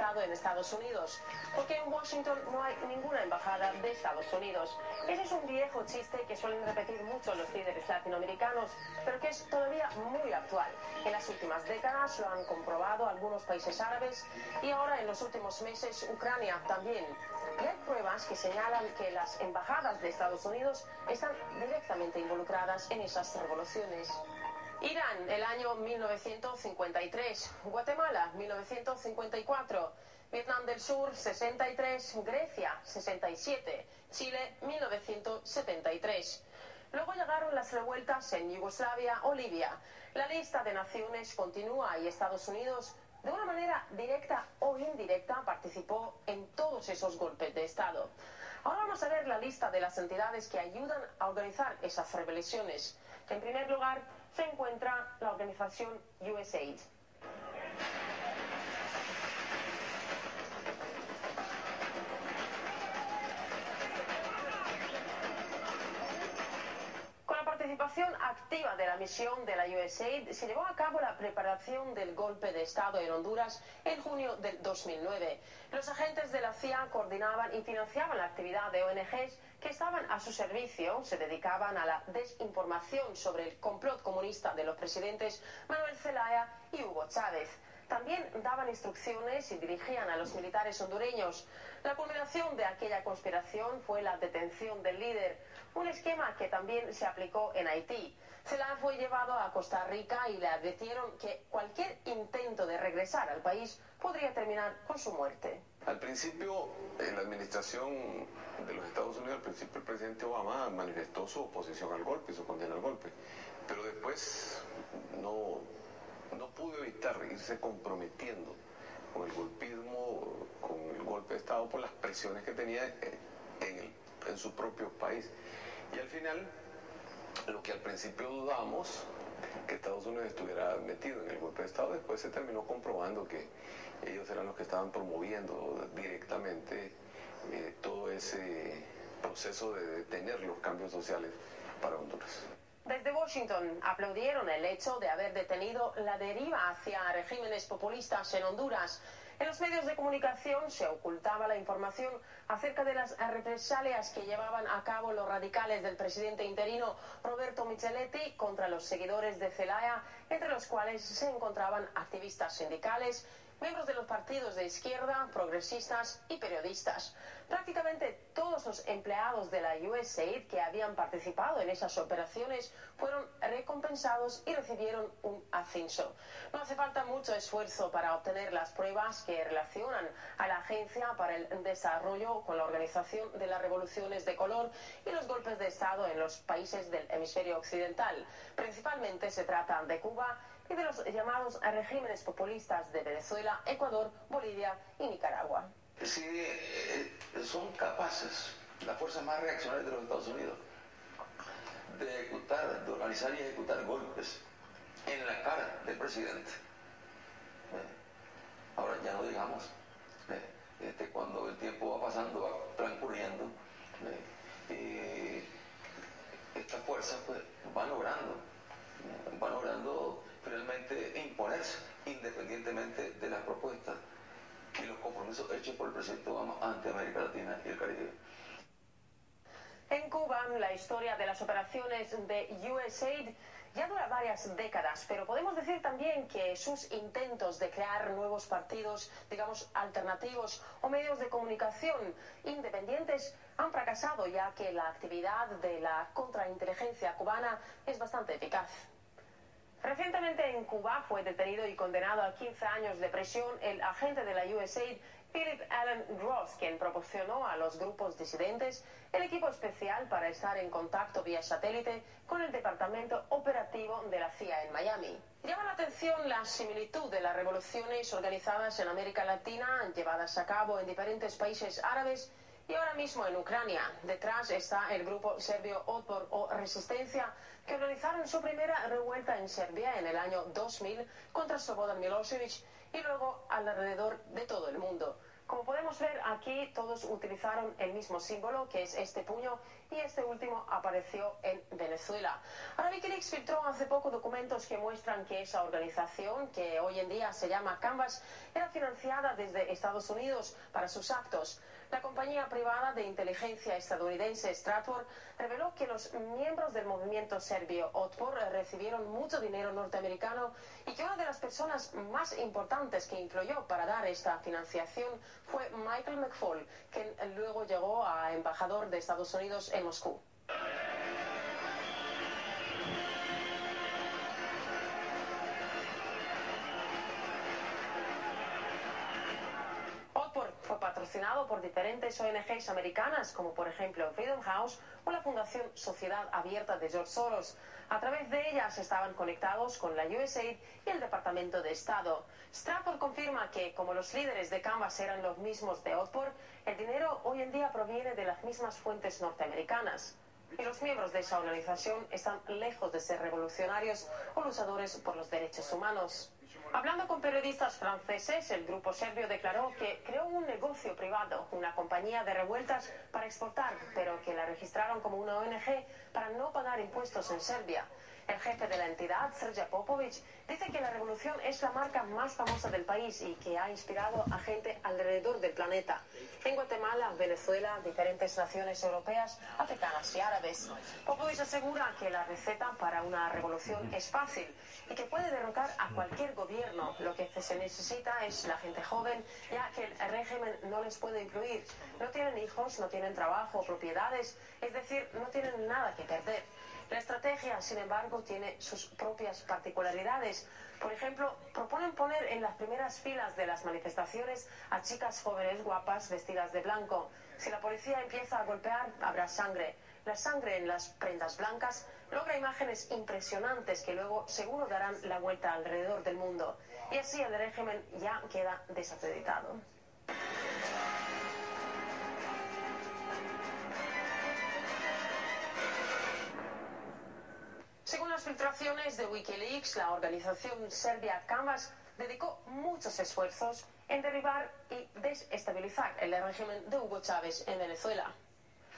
Estado en Estados Unidos, porque en Washington no hay ninguna embajada de Estados Unidos. Ese es un viejo chiste que suelen repetir mucho los líderes latinoamericanos, pero que es todavía muy actual. En las últimas décadas lo han comprobado algunos países árabes y ahora en los últimos meses Ucrania también. Y hay pruebas que señalan que las embajadas de Estados Unidos están directamente involucradas en esas revoluciones. Irán, el año 1953, Guatemala, 1954, Vietnam del Sur, 63, Grecia, 67, Chile, 1973. Luego llegaron las revueltas en Yugoslavia o Libia. La lista de naciones continúa y Estados Unidos, de una manera directa o indirecta, participó en todos esos golpes de Estado. Ahora vamos a ver la lista de las entidades que ayudan a organizar esas rebeliones. En primer lugar, se encuentra la organización USAID. Con la participación activa de la misión de la USAID se llevó a cabo la preparación del golpe de Estado en Honduras en junio del 2009. Los agentes de la CIA coordinaban y financiaban la actividad de ONGs que estaban a su servicio, se dedicaban a la desinformación sobre el complot comunista de los presidentes Manuel Zelaya y Hugo Chávez. También daban instrucciones y dirigían a los militares hondureños. La culminación de aquella conspiración fue la detención del líder, un esquema que también se aplicó en Haití. Zelaya fue llevado a Costa Rica y le advirtieron que cualquier intento de regresar al país podría terminar con su muerte. Al principio, en la administración de los Estados Unidos, al principio el presidente Obama manifestó su oposición al golpe y su condena al golpe, pero después no pudo evitar irse comprometiendo con el golpismo, con el golpe de Estado por las presiones que tenía en su propio país. Y al final, lo que al principio dudamos, que Estados Unidos estuviera metido en el golpe de Estado, después se terminó comprobando que ellos eran los que estaban promoviendo directamente todo ese proceso de detener los cambios sociales para Honduras. Desde Washington aplaudieron el hecho de haber detenido la deriva hacia regímenes populistas en Honduras. En los medios de comunicación se ocultaba la información acerca de las represalias que llevaban a cabo los radicales del presidente interino Roberto Micheletti contra los seguidores de Zelaya, entre los cuales se encontraban activistas sindicales, miembros de los partidos de izquierda, progresistas y periodistas. Prácticamente todos los empleados de la USAID que habían participado en esas operaciones fueron recompensados y recibieron un ascenso. No hace falta mucho esfuerzo para obtener las pruebas que relacionan a la Agencia para el Desarrollo con la organización de las revoluciones de color y los golpes de Estado en los países del hemisferio occidental. Principalmente se trata de Cuba y de los llamados regímenes populistas de Venezuela, Ecuador, Bolivia y Nicaragua. Si son capaces las fuerzas más reaccionarias de los Estados Unidos de organizar y ejecutar golpes en la cara del presidente, ahora ya no digamos, cuando el tiempo va pasando, va transcurriendo, estas fuerzas pues, van logrando finalmente imponerse independientemente de las propuestas y los compromisos hechos por el presidente Obama ante América Latina y el Caribe. En Cuba, la historia de las operaciones de USAID ya dura varias décadas, pero podemos decir también que sus intentos de crear nuevos partidos, digamos, alternativos o medios de comunicación independientes han fracasado, ya que la actividad de la contrainteligencia cubana es bastante eficaz. Recientemente en Cuba fue detenido y condenado a 15 años de prisión el agente de la USAID, Philip Allen Ross, quien proporcionó a los grupos disidentes el equipo especial para estar en contacto vía satélite con el Departamento Operativo de la CIA en Miami. Llama la atención la similitud de las revoluciones organizadas en América Latina, llevadas a cabo en diferentes países árabes, y ahora mismo en Ucrania. Detrás está el grupo serbio Otpor o Resistencia, que organizaron su primera revuelta en Serbia en el año 2000 contra Slobodan Milosevic y luego alrededor de todo el mundo. Como podemos podemos ver aquí, todos utilizaron el mismo símbolo, que es este puño, y este último apareció en Venezuela. Ahora, Wikileaks filtró hace poco documentos que muestran que esa organización, que hoy en día se llama Canvas, era financiada desde Estados Unidos para sus actos. La compañía privada de inteligencia estadounidense Stratfor reveló que los miembros del movimiento serbio Otpor recibieron mucho dinero norteamericano y que una de las personas más importantes que influyó para dar esta financiación fue Michael McFaul, quien luego llegó a embajador de Estados Unidos en Moscú. Fue patrocinado por diferentes ONGs americanas, como por ejemplo Freedom House o la Fundación Sociedad Abierta de George Soros. A través de ellas estaban conectados con la USAID y el Departamento de Estado. Stratfor confirma que, como los líderes de Canvas eran los mismos de Otpor, el dinero hoy en día proviene de las mismas fuentes norteamericanas. Y los miembros de esa organización están lejos de ser revolucionarios o luchadores por los derechos humanos. Hablando con periodistas franceses, el grupo serbio declaró que creó un negocio privado, una compañía de revueltas para exportar, pero que la registraron como una ONG para no pagar impuestos en Serbia. El jefe de la entidad, Srđan Popović, dice que la revolución es la marca más famosa del país y que ha inspirado a gente alrededor del planeta. En Guatemala, Venezuela, diferentes naciones europeas, africanas y árabes. Popović asegura que la receta para una revolución es fácil y que puede derrocar a cualquier gobierno. Lo que se necesita es la gente joven, ya que el régimen no les puede incluir. No tienen hijos, no tienen trabajo o propiedades, es decir, no tienen nada que perder. La estrategia, sin embargo, tiene sus propias particularidades. Por ejemplo, proponen poner en las primeras filas de las manifestaciones a chicas jóvenes guapas vestidas de blanco. Si la policía empieza a golpear, habrá sangre. La sangre en las prendas blancas logra imágenes impresionantes que luego seguro darán la vuelta alrededor del mundo. Y así el régimen ya queda desacreditado. Según las filtraciones de Wikileaks, la organización serbia Canvas dedicó muchos esfuerzos en derribar y desestabilizar el régimen de Hugo Chávez en Venezuela.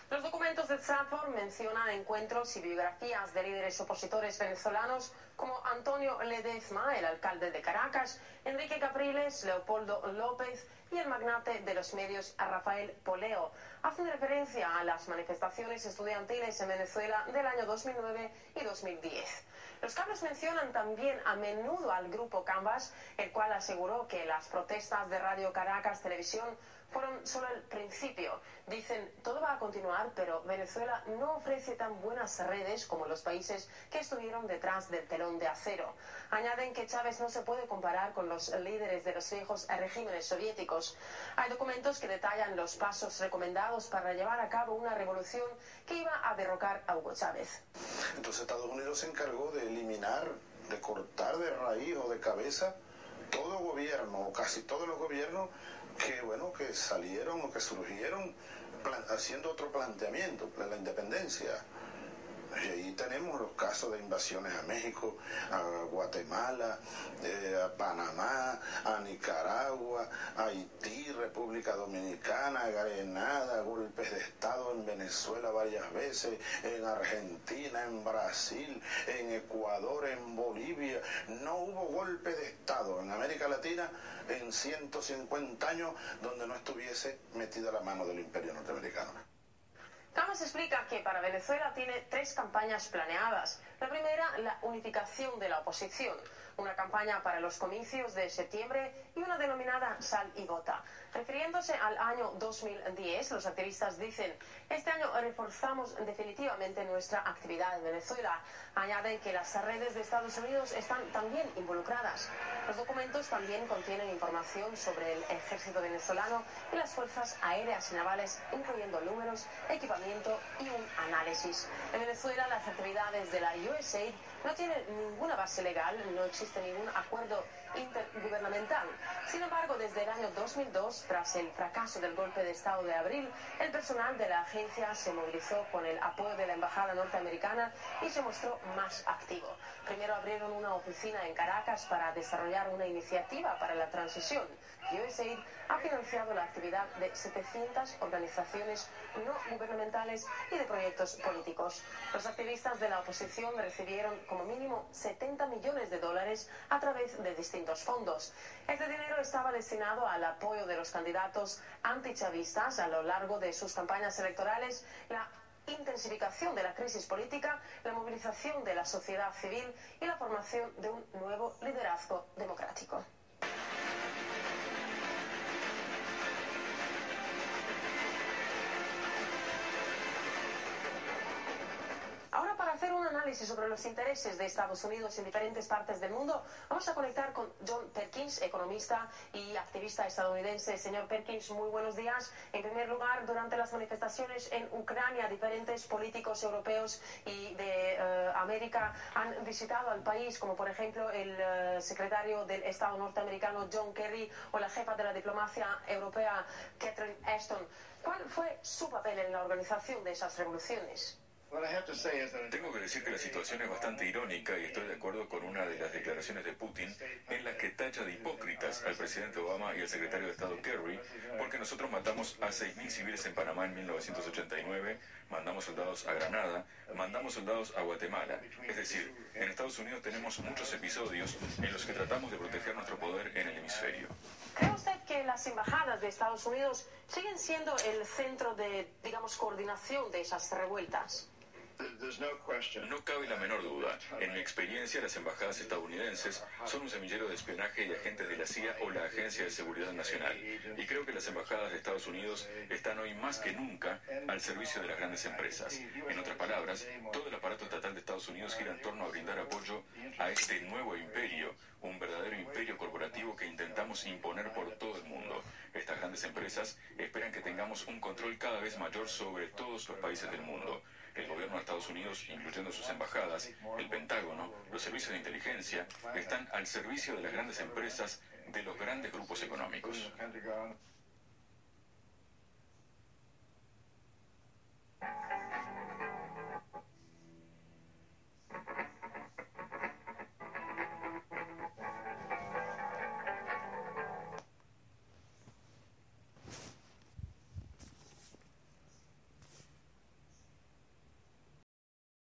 Los documentos de Stratfor mencionan encuentros y biografías de líderes opositores venezolanos como Antonio Ledezma, el alcalde de Caracas, Enrique Capriles, Leopoldo López y el magnate de los medios Rafael Poleo. Hacen referencia a las manifestaciones estudiantiles en Venezuela del año 2009 y 2010. Los cables mencionan también a menudo al grupo Canvas, el cual aseguró que las protestas de Radio Caracas Televisión fueron solo el principio. Dicen, todo va a continuar, pero Venezuela no ofrece tan buenas redes como los países que estuvieron detrás del telón de acero. Añaden que Chávez no se puede comparar con los líderes de los viejos regímenes soviéticos. Hay documentos que detallan los pasos recomendados para llevar a cabo una revolución que iba a derrocar a Hugo Chávez. Entonces Estados Unidos se encargó de eliminar, de cortar de raíz o de cabeza todo gobierno, o casi todos los gobiernos que salieron o que surgieron haciendo otro planteamiento, la independencia. Y ahí tenemos los casos de invasiones a México, a Guatemala, a Panamá, a Nicaragua, a Haití, República Dominicana, Grenada, golpes de Estado en Venezuela varias veces, en Argentina, en Brasil, en Ecuador, en Bolivia. No hubo golpe de Estado en América Latina en 150 años donde no estuviese metida la mano del Imperio norteamericano. Canvas explica que para Venezuela tiene 3 campañas planeadas. La primera, la unificación de la oposición. Una campaña para los comicios de septiembre y una denominada Sal y Vota. Refiriéndose al año 2010, los activistas dicen, este año reforzamos definitivamente nuestra actividad en Venezuela. Añaden que las redes de Estados Unidos están también involucradas. Los documentos también contienen información sobre el ejército venezolano y las fuerzas aéreas y navales, incluyendo números, equipamiento y un análisis. En Venezuela, las actividades de la USAID no tienen ninguna base legal, no existe ningún acuerdo intergubernamental. Sin embargo, desde el año 2002, tras el fracaso del golpe de Estado de abril, el personal de la agencia se movilizó con el apoyo de la embajada norteamericana y se mostró más activo. Primero abrieron una oficina en Caracas para desarrollar una iniciativa para la transición. USAID ha financiado la actividad de 700 organizaciones no gubernamentales y de proyectos políticos. Los activistas de la oposición recibieron como mínimo 70 millones de dólares a través de distintos fondos. Este dinero estaba destinado al apoyo de los candidatos antichavistas a lo largo de sus campañas electorales, la intensificación de la crisis política, la movilización de la sociedad civil y la formación de un nuevo liderazgo democrático. Ahora, para hacer un análisis sobre los intereses de Estados Unidos en diferentes partes del mundo, vamos a conectar con John Perkins, economista y activista estadounidense. Señor Perkins, muy buenos días. En primer lugar, durante las manifestaciones en Ucrania, diferentes políticos europeos y de América han visitado al país, como por ejemplo el secretario del Estado norteamericano John Kerry o la jefa de la diplomacia europea Catherine Ashton. ¿Cuál fue su papel en la organización de esas revoluciones? Tengo que decir que la situación es bastante irónica y estoy de acuerdo con una de las declaraciones de Putin en la que tacha de hipócritas al presidente Obama y al secretario de Estado Kerry, porque nosotros matamos a 6.000 civiles en Panamá en 1989, mandamos soldados a Granada, mandamos soldados a Guatemala. Es decir, en Estados Unidos tenemos muchos episodios en los que tratamos de proteger nuestro poder en el hemisferio. ¿Cree usted que las embajadas de Estados Unidos siguen siendo el centro de, digamos, coordinación de esas revueltas? No cabe la menor duda. En mi experiencia, las embajadas estadounidenses son un semillero de espionaje y agentes de la CIA o la Agencia de Seguridad Nacional. Y creo que las embajadas de Estados Unidos están hoy más que nunca al servicio de las grandes empresas. En otras palabras, todo el aparato estatal de Estados Unidos gira en torno a brindar apoyo a este nuevo imperio, un verdadero imperio corporativo que intentamos imponer por todo el mundo. Estas grandes empresas esperan que tengamos un control cada vez mayor sobre todos los países del mundo. El gobierno de Estados Unidos, incluyendo sus embajadas, el Pentágono, los servicios de inteligencia, están al servicio de las grandes empresas, de los grandes grupos económicos.